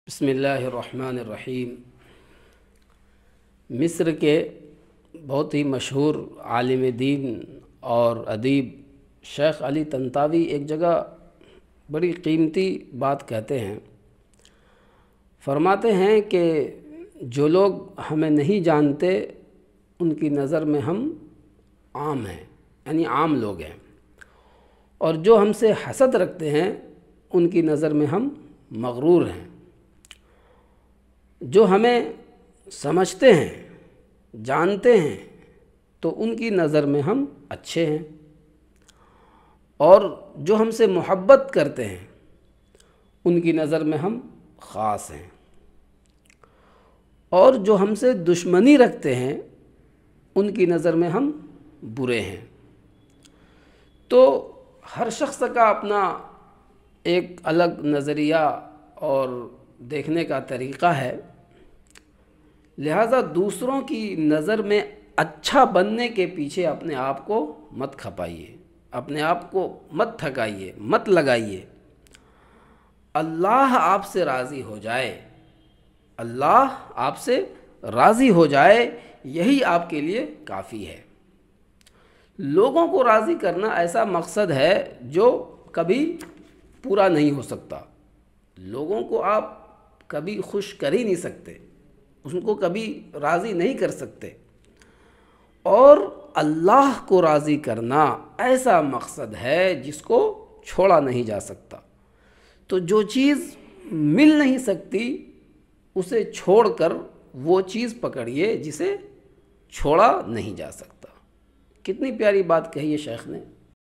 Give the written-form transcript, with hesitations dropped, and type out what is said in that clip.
بسم اللہ الرحمن الرحیم۔ مصر کے بہت ہی مشہور عالم دین اور ادیب شیخ علی طنطاوی ایک جگہ بڑی قیمتی بات کہتے ہیں۔ فرماتے ہیں کہ جو لوگ ہمیں نہیں جانتے ان کی نظر میں ہم عام ہیں، یعنی عام لوگ ہیں، اور جو ہم سے حسد رکھتے ہیں ان کی نظر میں ہم مغرور ہیں۔ جو ہمیں سمجھتے ہیں، جانتے ہیں، تو ان کی نظر میں ہم اچھے ہیں، اور جو ہم سے محبت کرتے ہیں ان کی نظر میں ہم خاص ہیں، اور جو ہم سے دشمنی رکھتے ہیں ان کی نظر میں ہم برے ہیں۔ تو ہر شخص کا اپنا ایک الگ نظریہ اور دیکھنے کا طریقہ ہے، لہذا دوسروں کی نظر میں اچھا بننے کے پیچھے اپنے آپ کو مت کھپائیے، اپنے آپ کو مت تھکائیے، مت لگائیے۔ اللہ آپ سے راضی ہو جائے، اللہ آپ سے راضی ہو جائے، یہی آپ کے لیے کافی ہے۔ لوگوں کو راضی کرنا ایسا مقصد ہے جو کبھی پورا نہیں ہو سکتا۔ لوگوں کو آپ کبھی خوش کر ہی نہیں سکتے، ان کو کبھی راضی نہیں کر سکتے، اور اللہ کو راضی کرنا ایسا مقصد ہے جس کو چھوڑا نہیں جا سکتا۔ تو جو چیز مل نہیں سکتی اسے چھوڑ کر وہ چیز پکڑیے جسے چھوڑا نہیں جا سکتا۔ کتنی پیاری بات کہی ہے شیخ نے۔